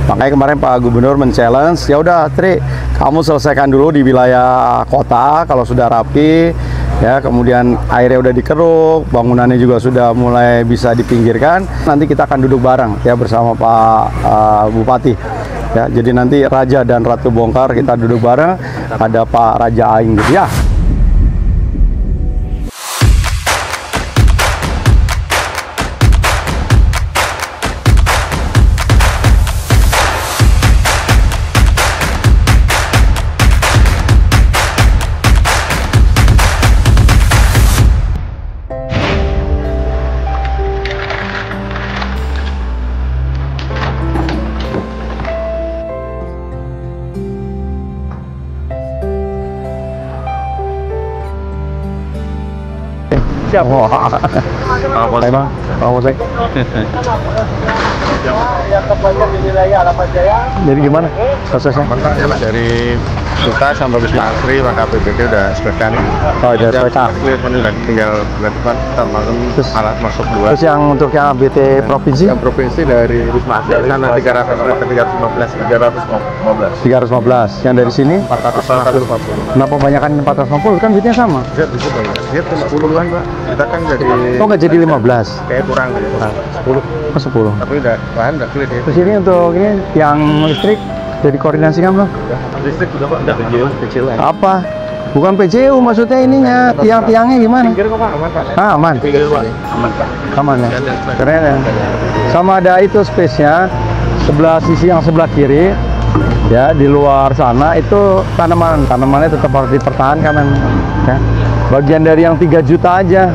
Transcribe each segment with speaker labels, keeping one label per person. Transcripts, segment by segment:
Speaker 1: Makanya kemarin Pak Gubernur men-challenge, ya udah Tri, kamu selesaikan dulu di wilayah kota kalau sudah rapi, ya, kemudian airnya udah dikeruk, bangunannya juga sudah mulai bisa dipinggirkan. Nanti kita akan duduk bareng ya bersama Pak Bupati. Ya, jadi nanti Raja dan Ratu bongkar, kita duduk bareng, ada Pak Raja Aing gitu ya. Siap. Wah. Apa sih, Bang? Apa sih? Jadi gimana prosesnya?
Speaker 2: Dari kita sampai Wisma Atlet, maka PBB udah selesai.
Speaker 1: Oh, udah selesai.
Speaker 2: Tinggal bulan depan kita malam alat masuk 2.
Speaker 1: Terus yang untuk yang BT provinsi?
Speaker 2: Yang provinsi dari Wisma Atlet sana
Speaker 1: 315. Yang dari sini
Speaker 2: 450.
Speaker 1: kenapa banyakan 450? Kan duitnya sama.
Speaker 2: Dia 10-an, Pak. Kita kan jadi
Speaker 1: Nggak jadi 15?
Speaker 2: kayak kurang gitu. 10.
Speaker 1: Oh, 10.
Speaker 2: Tapi udah bahan udah clear ya.
Speaker 1: Terus ini untuk ini yang listrik jadi koordinasikan belum?
Speaker 2: Listrik udah, Pak. Udah kecil.
Speaker 1: Apa? Bukan PJU maksudnya ininya, tiang-tiangnya gimana?
Speaker 2: Pinggir kok, Pak, aman, Pak.
Speaker 1: Aman.
Speaker 2: Pinggir, Pak. Aman, Pak.
Speaker 1: Aman ya. Keren ya. Sama ada itu space-nya sebelah sisi yang sebelah kiri. Ya, di luar sana itu tanamannya tetap harus dipertahankan ya. Bagian dari yang 3 juta aja.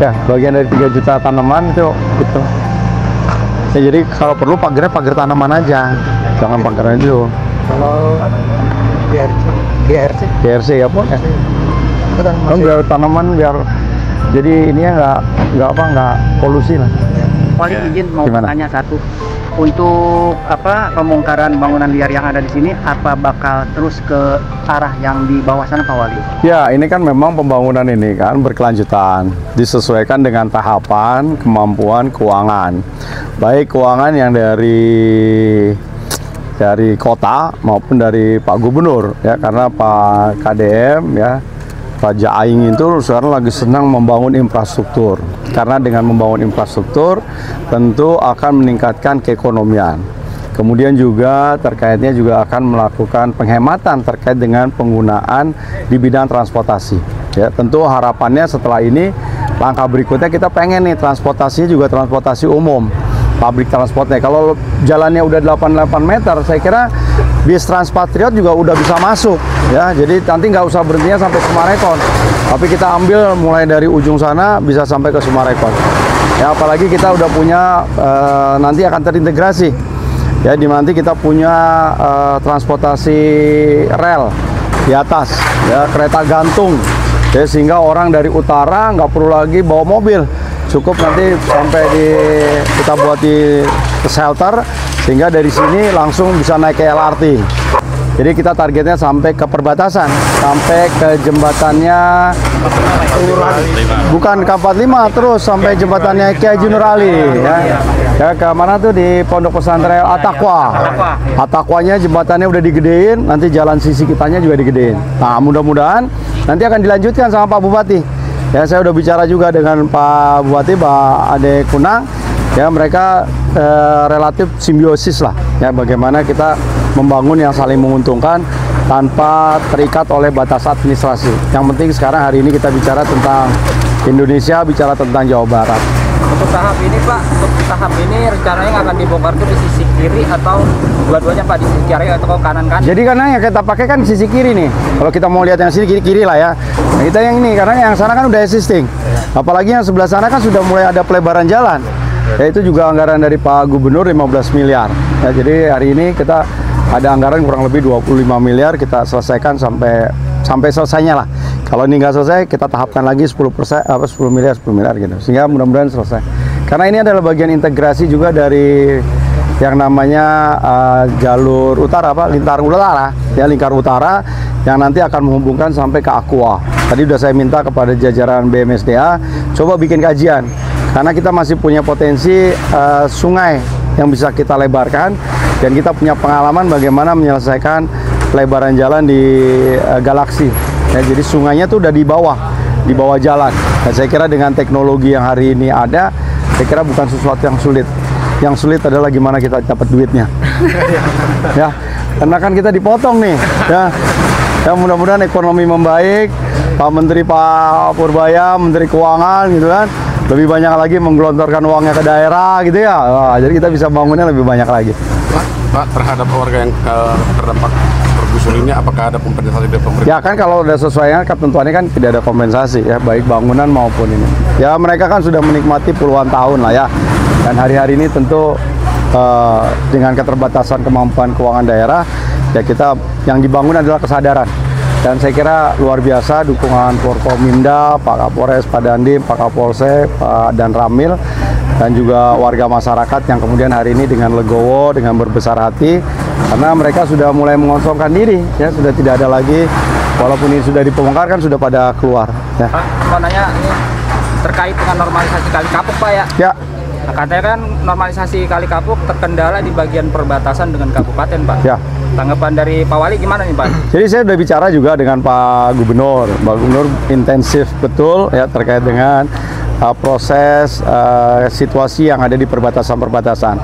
Speaker 1: Ya, bagian dari 3 juta tanaman itu. Ya, jadi kalau perlu pagar tanaman aja. Jangan pagarnya dulu.
Speaker 2: Kalau
Speaker 1: GRC ya, Pak. Kan biar tanaman biar jadi ininya nggak polusi lah.
Speaker 3: Paling izin mau
Speaker 1: Gimana?
Speaker 3: tanya satu. Untuk pembongkaran bangunan liar yang ada di sini, apa bakal terus ke arah yang di bawah sana, Pak Wali?
Speaker 1: Ya, ini kan memang pembangunan ini kan berkelanjutan, disesuaikan dengan tahapan kemampuan keuangan. Baik keuangan yang dari kota maupun dari Pak Gubernur ya, karena Pak KDM ya, Raja Aing itu sekarang lagi senang membangun infrastruktur. Karena dengan membangun infrastruktur tentu akan meningkatkan keekonomian. Kemudian juga terkaitnya juga akan melakukan penghematan terkait dengan penggunaan di bidang transportasi. Ya, tentu harapannya setelah ini langkah berikutnya kita pengen nih transportasinya juga transportasi umum, public transportnya. Kalau jalannya udah 88 meter, saya kira bis Transpatriot juga udah bisa masuk ya. Jadi nanti nggak usah berhentinya sampai Sumarekon, tapi kita ambil mulai dari ujung sana bisa sampai ke Sumarekon. Ya, apalagi kita udah punya nanti akan terintegrasi. Ya, di nanti kita punya transportasi rel di atas, ya, kereta gantung. Ya, sehingga orang dari utara nggak perlu lagi bawa mobil, cukup nanti sampai kita buat di shelter, sehingga dari sini langsung bisa naik ke LRT. Jadi kita targetnya sampai ke perbatasan, sampai ke jembatannya bukan K45, terus sampai jembatannya Kiai Haji Nur Ali ya. Ya, ke mana tuh di Pondok Pesantren At-Taqwa. At-Taqwanya jembatannya udah digedein, nanti jalan sisi kitanya juga digedein. Nah, mudah-mudahan nanti akan dilanjutkan sama Pak Bupati. Ya, saya udah bicara juga dengan Pak Bupati, Pak Ade Kunang. Ya, mereka relatif simbiosis lah. Ya, bagaimana kita membangun yang saling menguntungkan tanpa terikat oleh batas administrasi. Yang penting sekarang hari ini kita bicara tentang Indonesia, bicara tentang Jawa Barat.
Speaker 3: Untuk tahap ini, Pak, rencananya akan dibongkar tuh di sisi kiri atau dua-duanya, Pak, di sisi kiri atau kanan kan?
Speaker 1: Jadi karena yang kita pakai kan sisi kiri nih. Kalau kita mau lihat yang sini kiri-kiri lah ya. Nah, kita yang ini karena yang sana kan udah existing. Apalagi yang sebelah sana kan sudah mulai ada pelebaran jalan. Ya, itu juga anggaran dari Pak Gubernur 15 miliar. Ya, jadi hari ini kita ada anggaran kurang lebih 25 miliar kita selesaikan sampai selesainya lah. Kalau ini nggak selesai, kita tahapkan lagi 10 miliar gitu. Sehingga mudah-mudahan selesai. Karena ini adalah bagian integrasi juga dari yang namanya jalur utara, lingkar utara yang nanti akan menghubungkan sampai ke Aqua. Tadi udah saya minta kepada jajaran BMSDA coba bikin kajian. Karena kita masih punya potensi sungai yang bisa kita lebarkan Dan kita punya pengalaman bagaimana menyelesaikan lebaran jalan di Galaksi. Ya, jadi sungainya tuh udah di bawah jalan. Dan saya kira dengan teknologi yang hari ini ada, saya kira bukan sesuatu yang sulit. Yang sulit adalah gimana kita dapat duitnya. Ya, karena kan kita dipotong nih. Ya, mudah-mudahan ekonomi membaik. Pak Menteri Pak Purbaya, Menteri Keuangan gitu kan, lebih banyak lagi menggelontorkan uangnya ke daerah gitu ya. Wah, jadi kita bisa bangunnya lebih banyak lagi.
Speaker 4: Pak, terhadap warga yang terdampak pergusur ini, apakah ada kompensasi dari pemerintah?
Speaker 1: Ya kan kalau udah sesuai ketentuannya kan tidak ada kompensasi ya, baik bangunan maupun ini. Ya mereka kan sudah menikmati puluhan tahun lah ya. Dan hari-hari ini tentu dengan keterbatasan kemampuan keuangan daerah, ya kita yang dibangun adalah kesadaran. Dan saya kira luar biasa dukungan Forkominda, Pak Kapolres, Pak Dandim, Pak Kapolsek, Pak Dan Ramil, dan juga warga masyarakat yang kemudian hari ini dengan legowo, dengan berbesar hati, karena mereka sudah mulai mengosongkan diri, ya sudah tidak ada lagi, walaupun ini sudah dibongkar kan sudah pada keluar. Ya.
Speaker 5: Pak, mau nanya ini terkait dengan normalisasi Kali Kapuk, Pak ya?
Speaker 1: Ya.
Speaker 5: Nah, katanya kan normalisasi Kali Kapuk terkendala di bagian perbatasan dengan kabupaten, Pak.
Speaker 1: Ya.
Speaker 5: Tanggapan dari Pak Wali gimana nih, Pak?
Speaker 1: Jadi saya sudah bicara juga dengan Pak Gubernur. Pak Gubernur intensif betul ya terkait dengan proses situasi yang ada di perbatasan-perbatasan.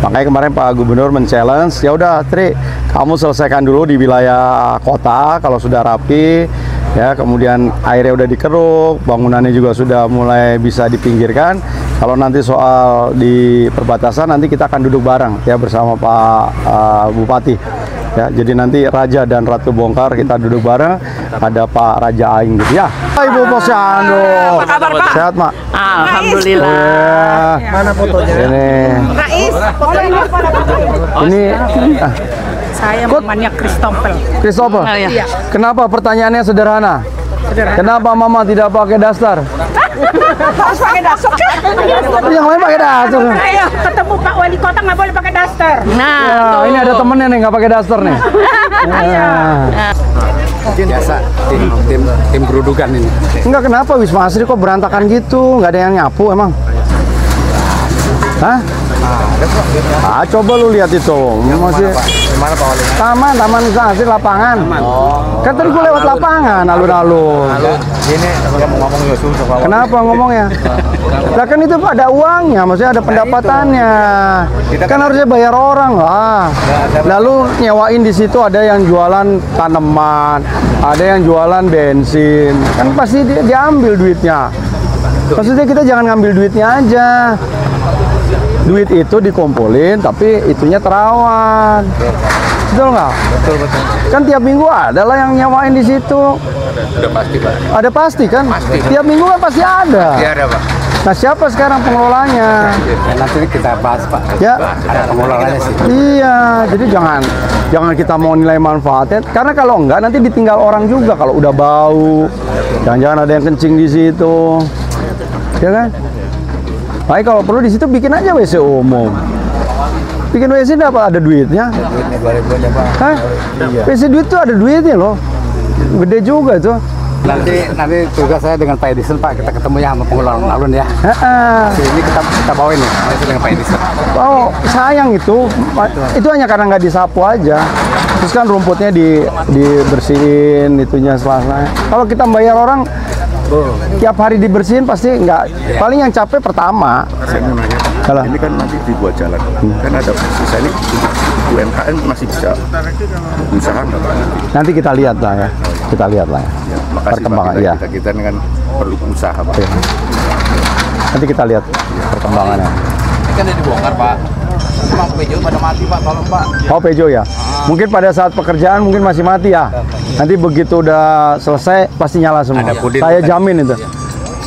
Speaker 1: Makanya kemarin Pak Gubernur men-challenge, ya udah Tri, kamu selesaikan dulu di wilayah kota kalau sudah rapi, ya kemudian airnya udah dikeruk, bangunannya juga sudah mulai bisa dipinggirkan. Kalau nanti soal di perbatasan nanti kita akan duduk bareng ya bersama Pak Bupati. Ya, jadi nanti Raja dan Ratu Bongkar kita duduk bareng, ada Pak Raja Aing gitu ya. Ibu Posyandu.
Speaker 6: Apa kabar, Pak?
Speaker 1: Sehat, Mak?
Speaker 6: Alhamdulillah.
Speaker 1: Mana fotonya? Ini.
Speaker 6: Rais,
Speaker 1: Ini
Speaker 6: saya mamanya Christopher.
Speaker 1: Christopher.
Speaker 6: Oh, iya.
Speaker 1: Kenapa pertanyaannya sederhana? Kenapa Mama tidak pakai daster?
Speaker 6: Harus pakai daster kan?
Speaker 1: Yang lain pakai daster.
Speaker 6: Ayo, ketemu Pak Wali Kota nggak boleh pakai daster.
Speaker 1: Nah, ini ada temennya nih nggak pakai daster nih.
Speaker 4: Biasa, tim gerudukan ini.
Speaker 1: Enggak, kenapa Wisma Asri kok berantakan gitu? Nggak ada yang nyapu emang? Hah? Ah, coba lu lihat itu. Masih
Speaker 2: Gimana Pak Wali?
Speaker 1: Taman Wisma Asri lapangan. Kan tadi gue lewat lapangan, alun-alun.
Speaker 2: Ini dia mau ngomong Yosu Pak Wali.
Speaker 1: Kenapa ngomongnya? Lah kan itu ada uangnya, maksudnya ada pendapatannya. Kan harusnya bayar orang lah. Lalu nyewain di situ ada yang jualan tanaman, ada yang jualan bensin. Kan pasti diambil duitnya. Maksudnya kita jangan ngambil duitnya aja. Duit itu dikumpulin, tapi itunya terawat. Betul nggak?
Speaker 2: Betul.
Speaker 1: Kan tiap minggu ada lah yang nyewain di situ.
Speaker 4: Udah pasti, Pak.
Speaker 1: Ada pasti kan? Tiap minggu kan pasti ada.
Speaker 2: Iya ada Pak.
Speaker 1: Nah, siapa sekarang pengelolanya?
Speaker 4: Nanti kita bahas, Pak.
Speaker 1: Ya.
Speaker 4: Ada pengelolanya sih.
Speaker 1: Iya, jadi jangan kita mau nilai manfaatnya, karena kalau enggak nanti ditinggal orang juga kalau udah bau. Jangan-jangan ada yang kencing di situ. Ya kan? Baik, kalau perlu di situ bikin aja WC umum. Bikin WC dapat ada duitnya. Hah? WC duit tuh ada duitnya loh. Gede juga itu.
Speaker 4: Nanti tugas saya dengan Pak Edison, Pak, kita ketemu ya sama pengelola alun ya. Ini kita bawain ya, dengan Pak Edison.
Speaker 1: Oh, sayang itu hanya karena nggak disapu aja. Terus kan rumputnya dibersihin, itunya selasa. Kalau kita bayar orang tiap hari dibersihin pasti nggak. Paling yang capek pertama.
Speaker 7: Saya mau nanya,
Speaker 1: Salah.
Speaker 7: ini kan nanti dibuat jalan, kan ada sisa ini UMKM masih bisa usaha nggak Pak?
Speaker 1: Nanti kita lihat lah ya. Kita lihat lah ya.
Speaker 7: Makasih
Speaker 1: Perkembangan,
Speaker 7: Pak,
Speaker 1: iya.
Speaker 7: kita ini kan perlu usaha Pak.
Speaker 1: Oke. Nanti kita lihat perkembangannya.
Speaker 4: Ini kan udah dibongkar, Pak. Cuma Pejo pada mati, Pak. Tolong, Pak.
Speaker 1: Oh, Pejo ya. Mungkin pada saat pekerjaan mungkin masih mati ya. Nanti begitu udah selesai pasti nyala semua.
Speaker 4: Ada pudin.
Speaker 1: Saya jamin itu.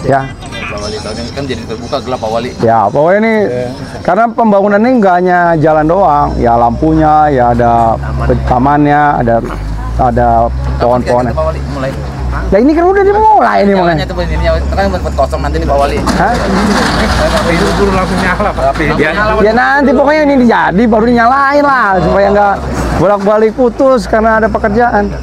Speaker 1: Ya.
Speaker 4: Pak Wali, kan jadi terbuka gelap Pak Wali.
Speaker 1: Ya, pokoknya ini karena pembangunan ini nggak hanya jalan doang, ya lampunya, ya ada tamannya, ada pohon-pohonnya.
Speaker 4: Pak Wali mulai.
Speaker 1: Ya ini kan udah dimulai ini
Speaker 4: Jalannya
Speaker 1: makanya.
Speaker 4: tuh ini kan buat kosong nanti nih Pak Wali.
Speaker 1: Hah?
Speaker 4: Itu dulu langsung nyala, Pak.
Speaker 1: Ya nanti pokoknya ini jadi baru dinyalain lah supaya nggak bolak-balik putus karena ada pekerjaan.